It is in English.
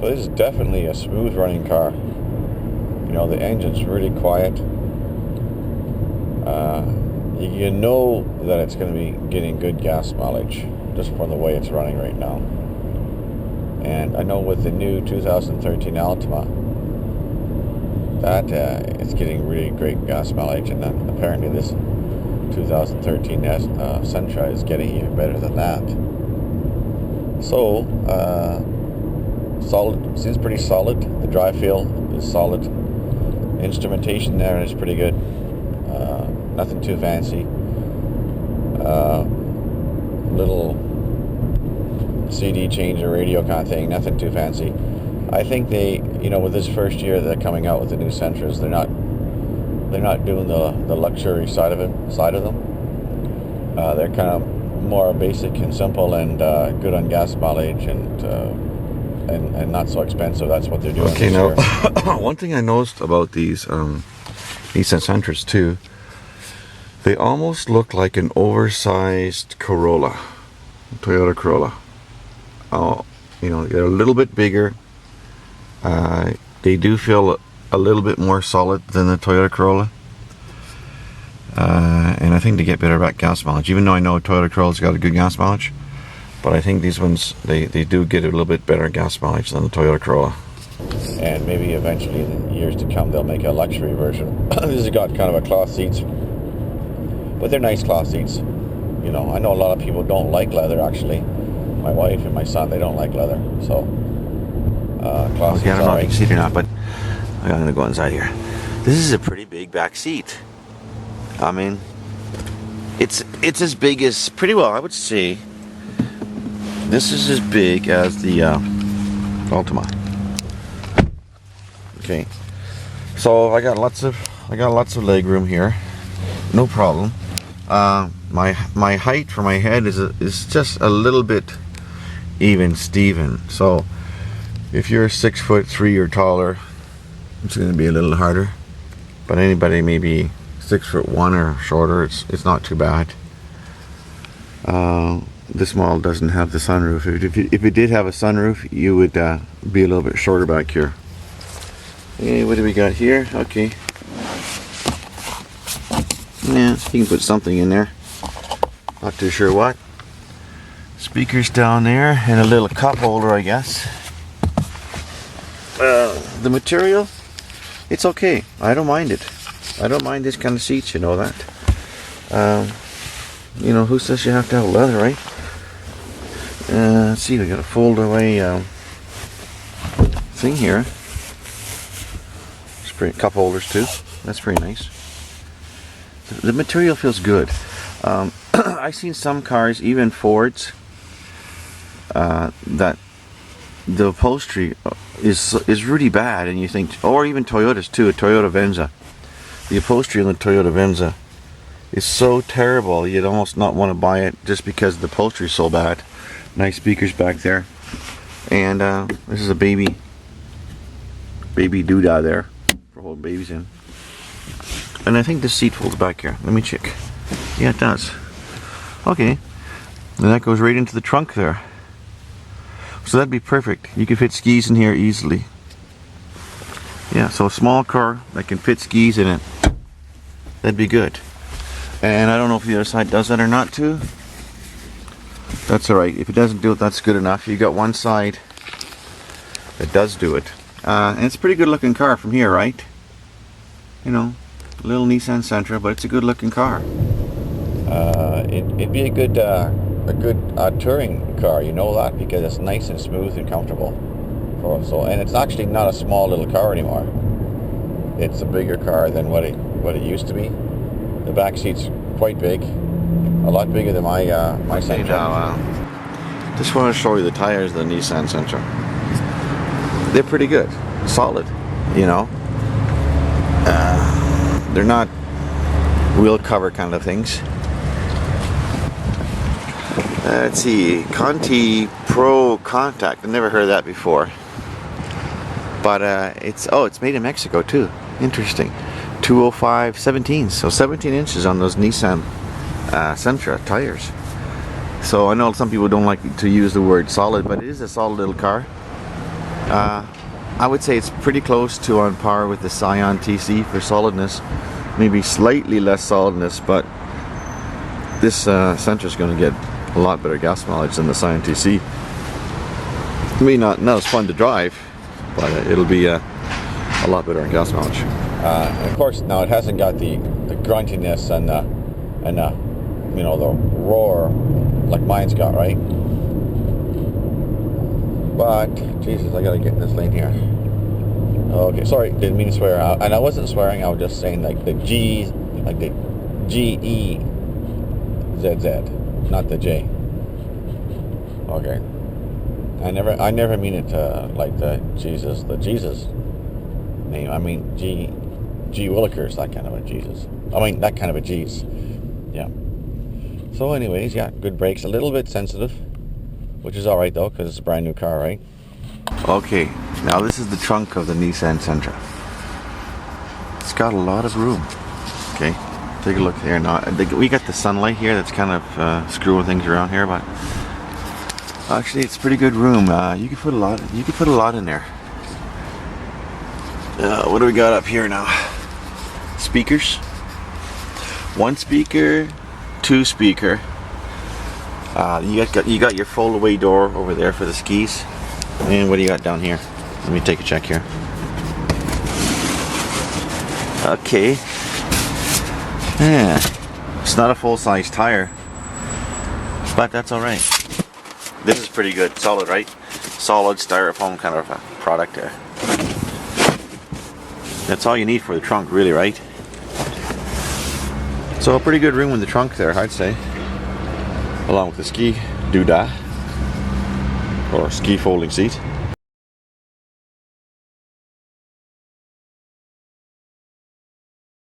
So this is definitely a smooth running car. You know, the engine's really quiet. You know that it's going to be getting good gas mileage just from the way it's running right now. And I know with the new 2013 Altima that it's getting really great gas mileage, and then apparently this 2013 Sentra is getting even better than that. So solid, seems pretty solid. The drive feel is solid. Instrumentation there is pretty good. Nothing too fancy. Little CD changer, radio kind of thing. Nothing too fancy. I think they, you know, with this first year they're coming out with the new Sentras, they're not doing the luxury side of them. They're kind of more basic and simple and good on gas mileage and not so expensive. That's what they're doing. Okay, now one thing I noticed about these Nissan Sentras too, they almost look like an oversized Corolla, Toyota Corolla. Oh, you know, they're a little bit bigger. They do feel a little bit more solid than the Toyota Corolla. And I think they get better about gas mileage, even though I know Toyota Corolla's got a good gas mileage. But I think these ones, they do get a little bit better gas mileage than the Toyota Corolla. And maybe eventually in the years to come they'll make a luxury version. This has got kind of a cloth seats, but they're nice cloth seats. You know, I know a lot of people don't like leather actually. My wife and my son, they don't like leather. So cloth seats. I don't know if you can see it or not, but I'm gonna go inside here. This is a pretty big back seat. I mean, it's as big as, pretty well, I would say. This is as big as the Altima. Okay, so I got lots of leg room here, no problem. My height for my head is just a little bit even Steven. So if you're 6'3" or taller, it's going to be a little harder. But anybody maybe 6'1" or shorter, it's not too bad. This model doesn't have the sunroof. If it did have a sunroof, you would be a little bit shorter back here. Hey, what do we got here? Okay. Yeah, you can put something in there. Not too sure what. Speakers down there and a little cup holder, I guess. The material, it's okay. I don't mind it. I don't mind this kind of seats, you know that. You know, who says you have to have leather, right? Let's see, we got a fold away thing here. Cup holders too. That's pretty nice. The material feels good. I've seen some cars, even Fords, that the upholstery is really bad, and you think, or even Toyotas too. A Toyota Venza, the upholstery on the Toyota Venza is so terrible you'd almost not want to buy it just because the upholstery is so bad. Nice speakers back there, and this is a baby doodah there for holding babies in. And I think this seat folds back here. Let me check. Yeah, it does. Okay, and that goes right into the trunk there. So that'd be perfect. You could fit skis in here easily. Yeah, so a small car that can fit skis in it, that'd be good. And I don't know if the other side does that or not too. That's alright. If it doesn't do it, that's good enough. You got one side that does do it. And it's a pretty good looking car from here, right? You know, a little Nissan Sentra, but it's a good looking car. It'd be a good touring car, you know that, because it's nice and smooth and comfortable. And it's actually not a small little car anymore. It's a bigger car than what it used to be. The back seat's quite big, a lot bigger than my Sentra. Now, just want to show you the tires of the Nissan Sentra. They're pretty good, solid, you know. They're not wheel cover kind of things. Let's see, Conti Pro Contact. I've never heard of that before. But it's made in Mexico too. Interesting. 205 17, so 17 inches on those Nissan Sentra tires. So I know some people don't like to use the word solid, but it is a solid little car. I would say it's pretty close to on par with the Scion TC for solidness. Maybe slightly less solidness, but this Sentra is going to get a lot better gas mileage than the Scion TC. Maybe not as fun to drive, but it'll be a lot better in gas mileage. And of course, now it hasn't got the gruntiness and you know, the roar like mine's got, right? But Jesus, I gotta get in this lane here. Okay, sorry, didn't mean to swear. And I wasn't swearing. I was just saying like the G, like the GEZZ, not the J. Okay. I never mean it like the Jesus name. I mean G Willikers, that kind of a Jesus. I mean that kind of a G's. Yeah. So anyways, yeah, good brakes. A little bit sensitive, which is alright though, because it's a brand new car, right? Okay, now this is the trunk of the Nissan Sentra. It's got a lot of room. Okay, take a look here. Now we got the sunlight here that's kind of screwing things around here, but actually it's pretty good room. You could put a lot in there. What do we got up here now? Speakers. 1 speaker, 2 speaker. You got your fold away door over there for the skis. And what do you got down here? Let me take a check here. Okay. Yeah. It's not a full-size tire, but that's all right. This is pretty good. Solid, right? Solid styrofoam kind of a product there. That's all you need for the trunk, really, right? So a pretty good room in the trunk there, I'd say. Along with the ski doodah or ski folding seat.